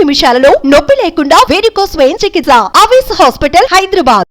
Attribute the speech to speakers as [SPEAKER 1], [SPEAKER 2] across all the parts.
[SPEAKER 1] నిమిషాలలో నొప్పి లేకుండా వేడికోస్ స్వయం చికిత్స. ఆవేశ హాస్పిటల్, హైదరాబాద్.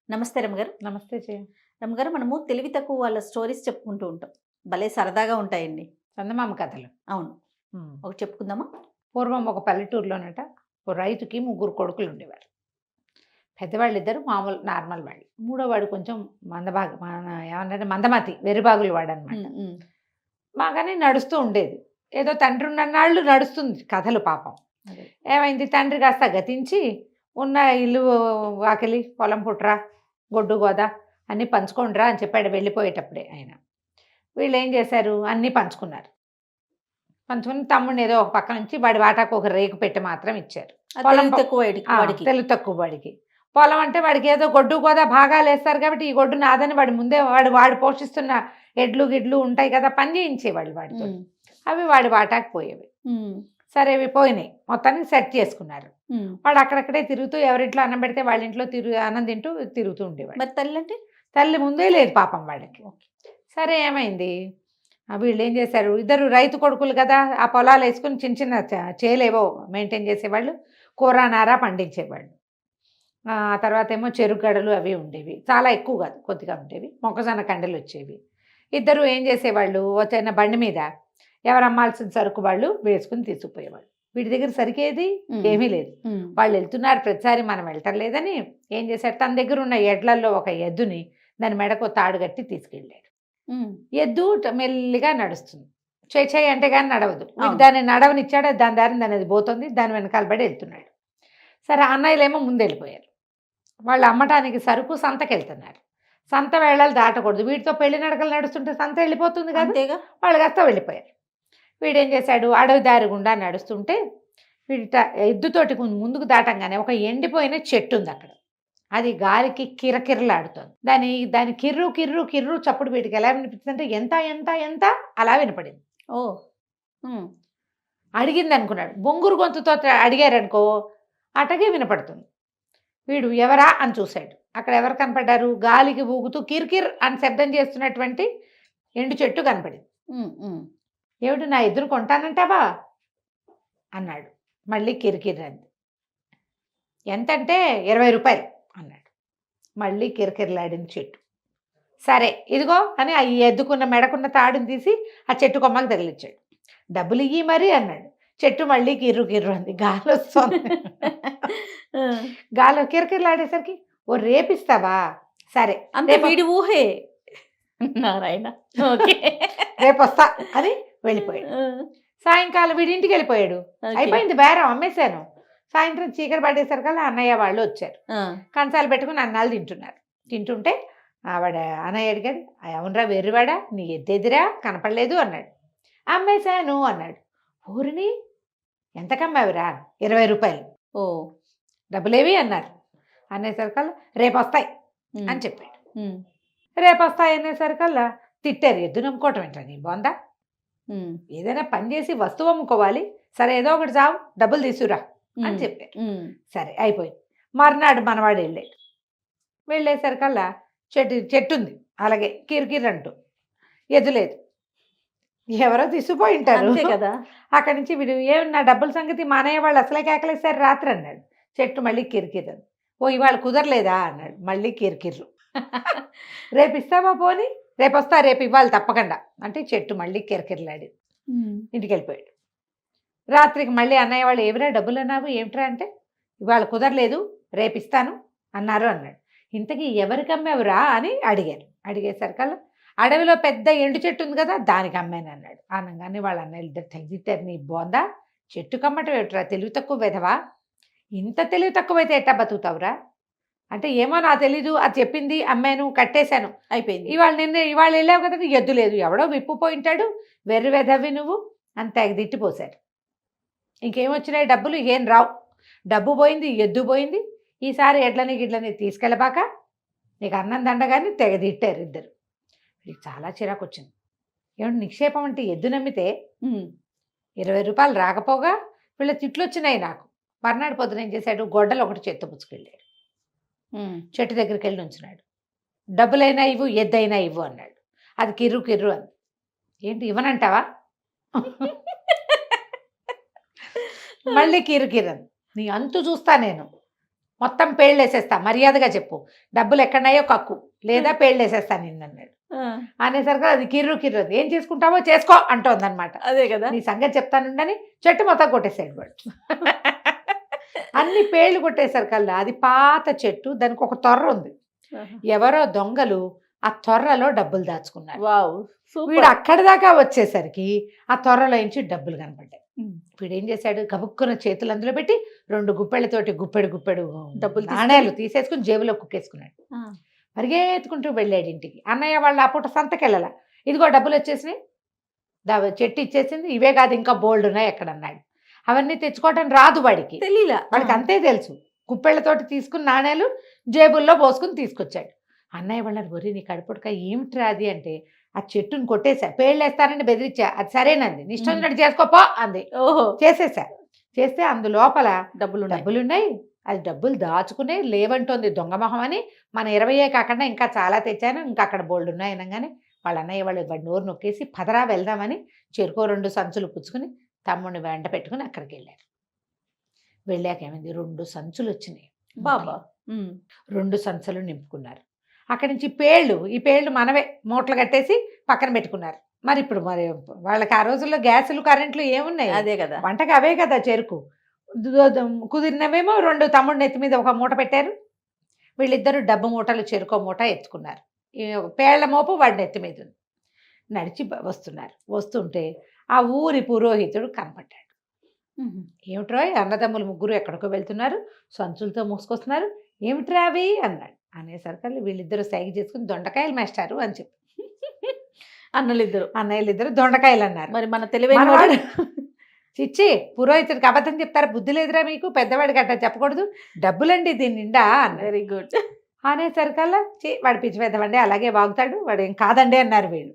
[SPEAKER 2] నమస్తే రమ్మగారు.
[SPEAKER 3] నమస్తే
[SPEAKER 2] రమ్మగారు, మనము తెలివి తక్కువ వాళ్ళ స్టోరీస్ చెప్పుకుంటూ ఉంటాం. భలే సరదాగా ఉంటాయండి.
[SPEAKER 3] చందమామ కథలు.
[SPEAKER 2] అవును, ఒకటి చెప్పుకుందామా?
[SPEAKER 3] పూర్వం ఒక పల్లెటూరులోనట ఓ రైతుకి 3 కొడుకులు ఉండేవారు. పెద్దవాళ్ళు ఇద్దరు మామూలు నార్మల్ వాళ్ళు, మూడో వాడు కొంచెం ఏమన్నా మందమతి, వెర్రిబాగులు వాడు అనమాట. బాగానే నడుస్తూ ఉండేది. ఏదో తండ్రి ఉన్నన్నాళ్ళు నడుస్తుంది కథలు. పాపం ఏమైంది, తండ్రి కాస్త గతించి ఉన్న ఇల్లు వాకిలి పొలం పుట్రా గొడ్డు గోదా అన్నీ పంచుకోండిరా అని చెప్పాడు వెళ్ళిపోయేటప్పుడే ఆయన. వీళ్ళు ఏం చేశారు, అన్నీ పంచుకున్నారు. పంచుకుని తమ్ముడిని ఏదో ఒక పక్క నుంచి వాడి వాటాకు ఒక రేకు పెట్టి మాత్రం ఇచ్చారు. తెలుగు తక్కువ వాడికి. పొలం అంటే వాడికి ఏదో గొడ్డు గోదా భాగాలు వేస్తారు కాబట్టి ఈ గొడ్డు నాదని వాడి ముందే వాడు పోషిస్తున్న ఎడ్లు గిడ్లు ఉంటాయి కదా, పని చేయించేవాళ్ళు వాడితో. అవి వాడి వాటాకు పోయేవి. సరే అవి పోయినాయి, మొత్తానికి సెట్ చేసుకున్నారు. వాడు అక్కడక్కడే తిరుగుతూ ఎవరింట్లో అన్నం పెడితే వాళ్ళ ఇంట్లో అన్నం తింటూ తిరుగుతూ ఉండేవాడు.
[SPEAKER 2] మరి తల్లి అంటే
[SPEAKER 3] తల్లి ముందే లేదు పాపం వాళ్ళకి. సరే ఏమైంది, వీళ్ళు ఏం చేశారు, ఇద్దరు రైతు కొడుకులు కదా, ఆ పొలాలు వేసుకుని చిన్న చిన్న చేలేవో మెయింటైన్ చేసేవాళ్ళు, కూర నార పండించేవాళ్ళు. ఆ తర్వాత ఏమో చెరుకు గడలు అవి ఉండేవి, చాలా ఎక్కువ కాదు కొద్దిగా ఉండేవి. మొక్కజొన్న కండలు వచ్చేవి. ఇద్దరు ఏం చేసేవాళ్ళు, వచ్చిన బండి మీద ఎవరు అమ్మాల్సిన సరుకు వాళ్ళు వేసుకుని తీసుకుపోయేవాళ్ళు. వీటి దగ్గర సరికేది ఏమీ లేదు. వాళ్ళు వెళ్తున్నారు ప్రతిసారి, మనం వెళ్ళటం లేదని ఏం చేశాడు, తన దగ్గర ఉన్న ఎడ్లల్లో ఒక ఎద్దుని దాని మెడకు తాడు కట్టి తీసుకెళ్ళాడు. ఎద్దు మెల్లిగా నడుస్తుంది, చేయి అంటే కానీ నడవదు. దాన్ని నడవనిచ్చాడు, దాని దారిని అది పోతుంది, దాని వెనకాల పడి వెళ్తున్నాడు. సరే అన్నయ్యలేమో ముందు వెళ్ళిపోయారు. వాళ్ళు అమ్మటానికి సరుకు సంతకి వెళ్తున్నారు. సంత వేళలు దాటకూడదు, వీటితో పెళ్లి నడకలు నడుస్తుంటే సంత వెళ్ళిపోతుంది కదా, వాళ్ళు కాస్త వెళ్ళిపోయారు. వీడేం చేశాడు, అడవి దారి గుండా నడుస్తుంటే వీడి ఎద్దుతోటి ముందుకు దాటంగానే ఒక ఎండిపోయిన చెట్టు ఉంది అక్కడ. అది గాలికి కిరకిరలాడుతుంది. దాని కిర్రు కిర్రు కిర్రు చప్పుడు వీటికి ఎలా వినిపిస్తుంది అంటే ఎంత ఎంత ఎంత అలా వినపడింది. అడిగింది అనుకున్నాడు, బొంగురు గొంతుతో అడిగారనుకో అటగే వినపడుతుంది. వీడు ఎవరా అని చూశాడు. అక్కడ ఎవరు కనపడ్డారు, గాలికి ఊగుతూ కిర్కిర్ అని శబ్దం చేస్తున్నటువంటి ఎండు చెట్టు కనపడింది. ఏమిటి, నా ఎదురు కొంటానంటావా అన్నాడు. మళ్ళీ కిరికిర్ అంది. ఎంతంటే 20 రూపాయలు అన్నాడు. మళ్ళీ కిరకిరలాడింది చెట్టు. సరే ఇదిగో అని ఆ ఎద్దుకున్న మెడకున్న తాడుని తీసి ఆ చెట్టు కొమ్మకి తగిలిచ్చాడు. డబ్బులు ఇయ్యి మరి అన్నాడు. చెట్టు మళ్ళీ కిర్రు కిర్రు అంది, గాలి వస్తుంది. గాలి కిరకిరలాడేసరికి ఓ రేపిస్తావా, సరే
[SPEAKER 2] అంతే వీడి ఊహే నారాయణ,
[SPEAKER 3] రేపు వస్తా అని వెళ్ళిపోయాడు. సాయంకాలం వీడింటికి వెళ్ళిపోయాడు. అయిపోయింది బేరం, అమ్మేశాను. సాయంత్రం చీకటి పడేసరికల్లా అన్నయ్య వాళ్ళు వచ్చారు. కంచాలు పెట్టుకుని అన్నాలు తింటున్నారు. తింటుంటే ఆవిడ అన్నయ్య అడిగాడు, అవునరా వెర్రివాడా, నీ ఎద్దెదిరా కనపడలేదు అన్నాడు. అమ్మేశాను అన్నాడు. ఊరిని ఎంతకమ్మావిరా? 20 రూపాయలు. ఓ డబ్బులేవి అన్నారు. అనేసరికల్లా రేపు వస్తాయి అని చెప్పాడు. రేపు వస్తాయి అనేసరికల్లా తిట్టారు. ఎద్దు నమ్ముకోవటం ఏంటని బాగుందా, ఏదైనా పని చేసి వస్తువు అమ్ముకోవాలి, సరే ఏదో ఒకటి చావు, డబ్బులు తీసుకురా అని చెప్పారు. సరే అయిపోయింది. మర్నాడు మనవాడు వెళ్ళేసరికల్లా చెట్టు ఉంది అలాగే కిరికిరి అంటూ, ఎద్దు లేదు. ఎవరో తీసుకుపోయి ఉంటారు
[SPEAKER 2] కదా.
[SPEAKER 3] అక్కడి నుంచి వీడు నా డబ్బుల సంగతి మానయ్య వాళ్ళు అసలే కేకలేసారు రాత్రి అన్నాడు. చెట్టు మళ్ళీ కిరికిరు. ఓ ఇవాళ కుదరలేదా అన్నాడు. మళ్ళీ కిరికిర్రు. రేపు ఇస్తావా పోని, రేపు వస్తా, రేపు ఇవ్వాలి తప్పకుండా అంటే చెట్టు మళ్ళీ కిరకిరలాడి ఇంటికి వెళ్ళిపోయాడు. రాత్రికి మళ్ళీ అన్నయ్య వాళ్ళు ఏమిరా డబ్బులు అన్నావు ఏమిట్రా అంటే, ఇవాళ కుదరలేదు రేపు ఇస్తాను అన్నారు అన్నాడు. ఇంతకీ ఎవరికి అమ్మేవరా అని అడిగారు. అడిగేసరికల్లా అడవిలో పెద్ద ఎండు చెట్టు ఉంది కదా దానికి అమ్మాను అన్నాడు. అనగానే వాళ్ళ అన్నయ్యలు ఇద్దరు తెగితారు, నీ బోందా చెట్టు కమ్మటం ఏమిట్రా, తెలివి తక్కువ వెధవా, ఇంత తెలివి తక్కువైతే ఎట్టా బతుకుతావురా అంటే, ఏమో నా తెలీదు, అది చెప్పింది అమ్మాను కట్టేశాను అయిపోయింది. ఇవాళ వెళ్ళావు కదా, ఎద్దు లేదు, ఎవడో విప్పుపోయింటాడు, వెర్రి వెధవి నువ్వు అని తెగ తిట్టిపోశారు. ఇంకేమొచ్చినాయి డబ్బులు, ఏం రావు, డబ్బు పోయింది, ఎద్దు పోయింది, ఈసారి గిడ్లని తీసుకెళ్ళబాక నీకు అన్నం దండగాని తెగ తిట్టారు ఇద్దరు. వీడికి చాలా చిరాకు వచ్చింది. ఏమంటే నిక్షేపం అంటే ఎద్దు నమ్మితే 20 రూపాయలు రాకపోగా వీళ్ళ తిట్లు వచ్చినాయి నాకు. మర్నాడు పొద్దున ఏం చేశాడు, గొడ్డలు ఒకటి చేత్తో పుచ్చుకెళ్ళాడు. చెట్టు దగ్గరికి వెళ్ళి ఉంచున్నాడు. డబ్బులైనా ఇవ్వు, ఎద్దైనా ఇవ్వు అన్నాడు. అది కిర్రు కిర్రు అంది. ఏంటి ఇవ్వనంటావా మళ్ళీ కిరికిరన్ నీ అంతు చూస్తా నేను, మొత్తం పేళ్ళేసేస్తా, మర్యాదగా చెప్పు, డబ్బులు ఎక్కడన్నాయో కక్కు, లేదా పేళ్ళేసేస్తా నిన్నన్నాడు. అనేసరికి అది కిర్రు ఏం చేసుకుంటావో చేసుకో అంటోంది అనమాట.
[SPEAKER 2] అదే కదా,
[SPEAKER 3] నీ సంగతి చెప్తానుండని చెట్టు మొత్తం కొట్టేసాడు వాడు. అన్ని పేర్లు కొట్టేసరికల్లా అది పాత చెట్టు, దానికి ఒక తొర్ర ఉంది. ఎవరో దొంగలు ఆ తొర్రలో డబ్బులు దాచుకున్నారు.
[SPEAKER 2] వావ్,
[SPEAKER 3] వీడు అక్కడి దాకా వచ్చేసరికి ఆ తొర్రలో నుంచి డబ్బులు కనపడ్డాయి. వీడు ఏం చేశాడు, గబుక్కున్న చేతులు అందులో పెట్టి 2 గుప్పెళ్ళతోటి గుప్పెడు
[SPEAKER 2] డబ్బులు
[SPEAKER 3] నాణేలు తీసేసుకుని జేబులో కుక్కేసుకున్నాడు. పరిగెత్తుకుంటూ వెళ్ళాడు ఇంటికి. అన్నయ్య వాళ్ళు ఆ పూట సంతకెళ్ళాల, ఇదిగో డబ్బులు వచ్చేసినాయి, చెట్టు ఇచ్చేసింది, ఇవే కాదు ఇంకా బోల్డ్ ఉన్నాయి ఎక్కడ అన్నాడు. అవన్నీ తెచ్చుకోవటం రాదు వాడికి,
[SPEAKER 2] తెలియలా,
[SPEAKER 3] వాడికి అంతే తెలుసు. కుప్పెళ్లతోటి తీసుకుని నాణేలు జేబుల్లో పోసుకుని తీసుకొచ్చాడు. అన్నయ్య వాళ్ళని వరి నీ కడుపుడుక ఏమిట్రా అది అంటే, ఆ చెట్టుని కొట్టేశా, పేళ్ళేస్తానని బెదిరించా, అది సరేనంది, నిష్టం చేసుకోపో అంది.
[SPEAKER 2] ఓహో,
[SPEAKER 3] చేసేసా. చేస్తే అందులోపల
[SPEAKER 2] డబ్బులున్నాయి.
[SPEAKER 3] డబ్బులున్నాయి. అది డబ్బులు దాచుకునే లేవంటోంది దొంగ మొహం అని. మన 20 కాకుండా ఇంకా చాలా తెచ్చాను, ఇంకా అక్కడ బోల్డ్ ఉన్నాయి అనగానే వాళ్ళ అన్నయ్య వాళ్ళు వాడి నోరు నొక్కేసి పదరా వెళ్దామని చెరుకో 2 సంచులు పుచ్చుకుని తమ్ముడిని వెంట పెట్టుకుని అక్కడికి వెళ్ళారు. వెళ్ళాక ఏమైంది, 2 సంచులు వచ్చినాయి.
[SPEAKER 2] బాబా
[SPEAKER 3] 2 సంచులు నింపుకున్నారు. అక్కడి నుంచి పేళ్ళు, ఈ పేళ్ళు మనవే మూటలు కట్టేసి పక్కన పెట్టుకున్నారు. మరి ఇప్పుడు మరి వాళ్ళకి ఆ రోజుల్లో గ్యాసులు కరెంట్లు ఏమున్నాయి,
[SPEAKER 2] అదే కదా,
[SPEAKER 3] వంటకి అవే కదా చెరుకు. కుదిరినవేమో 2 తమ్ముడు నెత్తి మీద ఒక మూట పెట్టారు. వీళ్ళిద్దరూ డబ్బు మూటలు చెరుకో మూట ఎత్తుకున్నారు. పేళ్ల మోపు వాడి నెత్తి మీద ఉంది. నడిచి వస్తున్నారు. వస్తుంటే ఆ ఊరి పురోహితుడు కనపడ్డాడు. ఏమిట్రా అన్నదమ్ములు ముగ్గురు ఎక్కడికో వెళ్తున్నారు, సంచులతో మూసుకొస్తున్నారు, ఏమిట్రా అవి అన్నాడు. అనేసరికి వీళ్ళిద్దరూ సైగ చేసుకుని దొండకాయలు మేస్తారు అని చెప్పి అన్నయ్యలిద్దరు దొండకాయలు అన్నారు.
[SPEAKER 2] మరి మన తెలివైన
[SPEAKER 3] వాడు చిచ్చి పురోహితుడికి అబద్ధం చెప్తారా, బుద్ధి లేదురా మీకు, పెద్దవాడికి అట్లా చెప్పకూడదు, డబ్బులండి దీని నిండా అన్నారు.
[SPEAKER 2] వెరీ గుడ్
[SPEAKER 3] అనేసరికల్లా వాడు పిచ్చి పెద్దవండి అలాగే వాగుతాడు, వాడు ఏం కాదండి అన్నారు వీళ్ళు.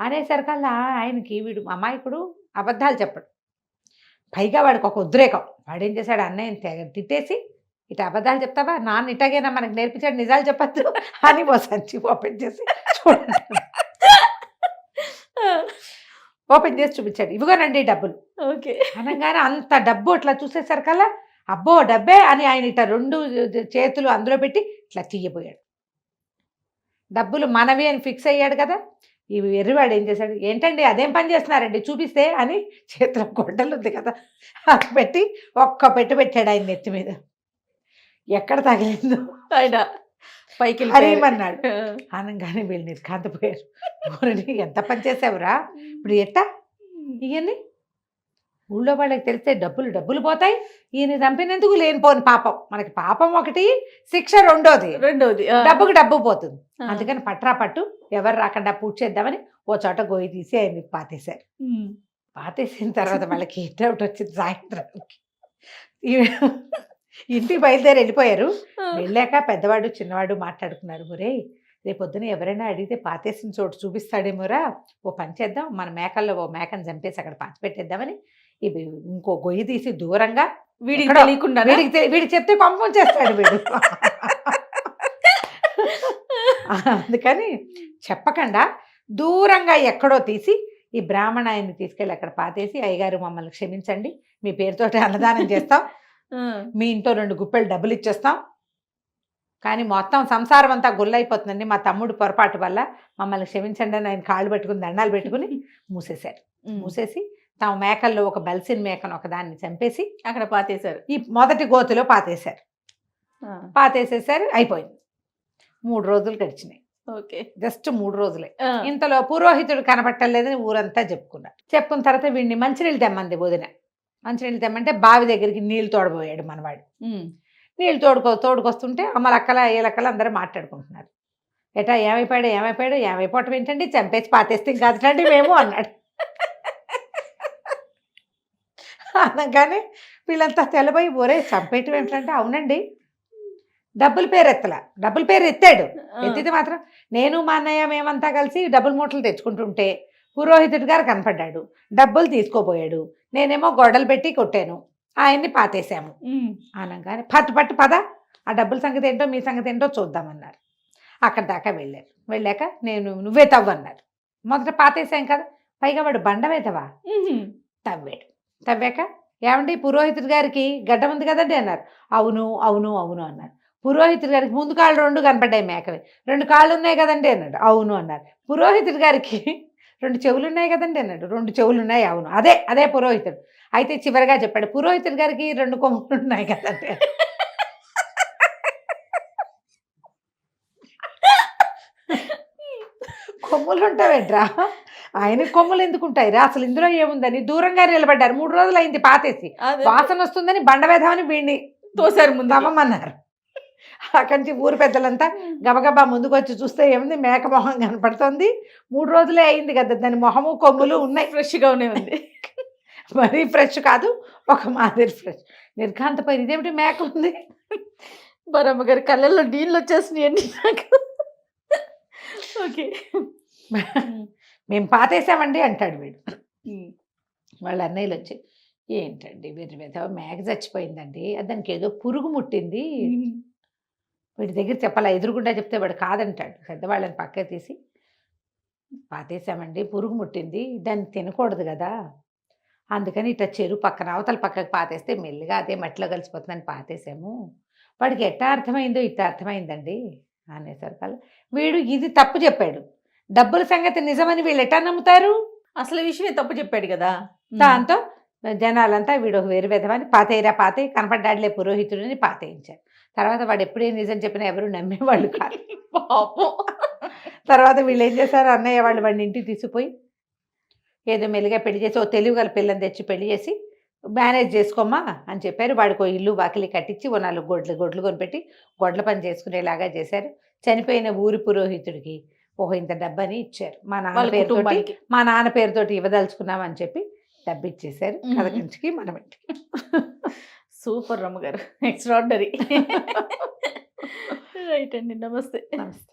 [SPEAKER 3] అనేసరికల్లా ఆయనకి వీడు అమాయకుడు అబద్ధాలు చెప్పడు, పైగా వాడికి ఒక ఉద్రేకం. వాడు ఏం చేశాడు, అన్నయ్యని తిట్టేసి, ఇటు అబద్ధాలు చెప్తావా, నాన్న ఇటాగైనా మనకు నేర్పించాడు, నిజాలు చెప్పద్దు అని ఓ సంచి ఓపెన్ చేసి చూడండి, ఓపెన్ చేసి చూపించాడు, ఇవిగోనండి డబ్బులు.
[SPEAKER 2] ఓకే
[SPEAKER 3] అనగానే అంత డబ్బు అట్లా చూసేసరికల్లా అబ్బో డబ్బే అని ఆయన ఇట్లా 2 చేతులు అందులో పెట్టి ఇట్లా తీయబోయాడు. డబ్బులు మనవి అని ఫిక్స్ అయ్యాడు కదా. ఈ ఎర్రివాడు ఏం చేశాడు, ఏంటండి అదేం పని చేస్తున్నారండి చూపిస్తే అని చేతిలో గొడ్డలు ఉంది కదా అది పెట్టి ఒక్క పెట్టాడు ఆయన నెత్తి మీద. ఎక్కడ తగిలిందో
[SPEAKER 2] ఆయన పైకి
[SPEAKER 3] హరేమన్నాడు. అనగానే వీళ్ళు నిర్కాంతపోయారు. ఎంత పని చేసావురా, ఇప్పుడు ఎట్టా ఇవన్నీ ఊళ్ళో వాళ్ళకి తెలిస్తే డబ్బులు పోతాయి, ఈయన చంపినందుకు లేనిపోని పాపం, మనకి పాపం ఒకటి, శిక్ష రెండోది డబ్బుకి డబ్బు పోతుంది. అందుకని పట్రా పట్టు ఎవరు రాకుండా పూజ చేద్దామని ఓ చోట గొయ్యి తీసి ఆయన్ని పాతేశారు. పాతేసిన తర్వాత వాళ్ళకి డౌట్ వచ్చింది. సాయంత్రానికి ఇంటికి బయలుదేరి వెళ్ళిపోయారు. వెళ్ళాక పెద్దవాడు చిన్నవాడు మాట్లాడుకున్నారు, ఒరే రేపొద్దున ఎవరైనా అడిగితే పాతేసిన చోటు చూపిస్తాడేమోరా, ఓ పని చేద్దాం, మన మేకల్లో ఓ మేకను చంపేసి అక్కడ పాతి పెట్టేద్దామని ఇవి ఇంకో గొయ్యి తీసి దూరంగా,
[SPEAKER 2] వీడికి తెలియకుండా,
[SPEAKER 3] వీడికి చెప్తే పంపం చేస్తాడు వీడు, అందుకని చెప్పకుండా దూరంగా ఎక్కడో తీసి ఈ బ్రాహ్మణాయన్ని తీసుకెళ్ళి అక్కడ పాతేసి, అయ్యగారు మమ్మల్ని క్షమించండి, మీ పేరుతోటి అన్నదానం చేస్తాం, మీ ఇంట్లో 2 గుప్పెలు డబ్బులు ఇచ్చేస్తాం, కానీ మొత్తం సంసారం అంతా గుల్లైపోతుందండి, మా తమ్ముడు పొరపాటు వల్ల మమ్మల్ని క్షమించండి అని ఆయన కాళ్ళు పెట్టుకుని దండాలు పెట్టుకుని మూసేశారు. మూసేసి తమ మేకల్లో ఒక బల్సిన్ మేకను ఒకదాన్ని చంపేసి
[SPEAKER 2] అక్కడ పాతేశారు.
[SPEAKER 3] ఈ మొదటి గోతిలో పాతేశారు. పాతేసేసారు, అయిపోయింది. 3 రోజులు గడిచినాయి.
[SPEAKER 2] ఓకే,
[SPEAKER 3] జస్ట్ 3 రోజులే. ఇంతలో పురోహితుడు కనపట్టలేదని ఊరంతా చెప్పుకున్నారు. చెప్పుకున్న తర్వాత వీడిని మంచినీళ్ళు తెమ్మంది వదిన. మంచినీళ్ళు తెమ్మంటే బావి దగ్గరికి నీళ్ళు తోడబోయాడు మనవాడు. నీళ్ళు తోడుకొస్తుంటే అమ్మలక్కల ఏలక్కలు అందరూ మాట్లాడుకుంటున్నారు. ఎటా ఏమైపోవటం ఏంటండి, చంపేసి పాతేస్తే కాదుటండి మేము అన్నాడు. అనగానే వీళ్ళంతా తెల్లబోయి ఒరే చంపేయటం ఏంటంటే, అవునండి డబ్బుల పేరు ఎత్తాడు. ఎత్తితే మాత్రం నేను మా అన్నయ్య మేమంతా కలిసి డబ్బుల మూటలు తెచ్చుకుంటుంటే పురోహితుడి గారు కనపడ్డాడు, డబ్బులు తీసుకోపోయాడు, నేనేమో గొడవలు పెట్టి కొట్టాను, ఆయన్ని పాతేశాము అనగానే పట్టు పద, ఆ డబ్బుల సంగతి ఏంటో మీ సంగతి ఏంటో చూద్దామన్నారు. అక్కడ దాకా వెళ్ళారు. వెళ్ళాక నువ్వే తవ్వన్నారు. మొదట పాతేసాం కదా, పైగా వాడు బండవేతవా తవ్వాడు. తవ్వాక ఏమండి పురోహితుడి గారికి గడ్డ ఉంది కదండి అన్నారు. అవును అవును అవును అన్నారు. పురోహితుడి గారికి ముందు కాళ్ళు 2 కనపడ్డాయి మేకవి. 2 కాళ్ళు ఉన్నాయి కదండి అన్నాడు. అవును అన్నారు. పురోహితుడి గారికి 2 చెవులు ఉన్నాయి కదండి అన్నాడు. 2 చెవులు ఉన్నాయి. అవును. అదే అదే పురోహితుడు. అయితే చివరిగా చెప్పాడు పురోహితుడి గారికి 2 కొమ్ములు ఉన్నాయి కదండి. కొమ్ములు ఉంటావేంట్రా, ఆయనకి కొమ్ములు ఎందుకు ఉంటాయిరా, అసలు ఇందులో ఏముందని దూరంగా నిలబడ్డారు. 3 రోజులు అయింది పాతేసి. వాసన వస్తుందని బండవేధమని వీడిని
[SPEAKER 2] తోసారు ముందు
[SPEAKER 3] తవ్వమన్నారు. అక్కడి నుంచి ఊరు పెద్దలంతా గబగబా ముందుకు వచ్చి చూస్తే ఏముంది, మేక మొహం కనపడుతుంది. 3 రోజులే అయింది కదా, దాని మొహము కొమ్ములు ఉన్నాయి.
[SPEAKER 2] ఫ్రెష్గానే ఉంది.
[SPEAKER 3] మరీ ఫ్రెష్ కాదు, ఒక మాదిరి ఫ్రెష్. నిర్ఘాంతపై ఇదేమిటి మేక ఉంది.
[SPEAKER 2] బరమ్మ గారి కళ్ళల్లో నీళ్ళు వచ్చేసినాయండి నాకు. ఓకే.
[SPEAKER 3] మేము పాతేసామండి అంటాడు వీడు. వాళ్ళ అన్నయ్యలు వచ్చి ఏంటండి వీరి మీద మేక చచ్చిపోయిందండి, దానికి ఏదో పురుగు ముట్టింది, వీడి దగ్గర చెప్పాలా, ఎదురుగుండా చెప్తే వాడు కాదంటాడు. పెద్దవాళ్ళని పక్క తీసి పాతేసామండి, పురుగు ముట్టింది, దాన్ని తినకూడదు కదా, అందుకని ఇట్లా చెరువు పక్కన అవతల పక్కకు పాతేస్తే మెల్లిగా అదే మట్టిలో కలిసిపోతుందని పాతేసాము, వాడికి ఎట్టా అర్థమైందో ఇట్టా అర్థమైందండి అనేసరికల్లా వీడు ఇది తప్పు చెప్పాడు. డబ్బుల సంగతి నిజమని వీళ్ళు ఎట్టా నమ్ముతారు?
[SPEAKER 2] అసలు విషయమే తప్పు చెప్పాడు కదా.
[SPEAKER 3] దాంతో జనాలంతా వీడు వేరు విధమని పాతేయరా పాతే కనపడ్డాడులే పురోహితుడిని పాతేయించారు. తర్వాత వాడు ఎప్పుడే నిజం చెప్పినా ఎవరు నమ్మేవాళ్ళు కాదు.
[SPEAKER 2] పాపం.
[SPEAKER 3] తర్వాత వీళ్ళు ఏం చేశారు, అన్నయ్య వాళ్ళు వాడిని ఇంటికి తీసుకుపోయి ఏదో మెల్లిగా పెళ్లి చేసి ఓ తెలివి గల పిల్లని తెచ్చి పెళ్లి చేసి మేనేజ్ చేసుకోమ్మా అని చెప్పారు. వాడికి ఓ ఇల్లు వాకిలి కట్టించి ఓ 4 గొడ్లు కొనిపెట్టి గొడ్ల పని చేసుకునేలాగా చేశారు. చనిపోయిన ఊరి పురోహితుడికి ఓహో ఇంత డబ్బని ఇచ్చారు. మా నాన్న పేరుతోటి ఇవ్వదలుచుకున్నామని చెప్పి డబ్బు ఇచ్చేశారు. కథ కంచికి మనం ఇంటికి.
[SPEAKER 2] సూపర్ రమ్మ గారు, ఎక్స్ట్రాడినరీ. రైట్ అండి, నమస్తే.
[SPEAKER 3] నమస్తే.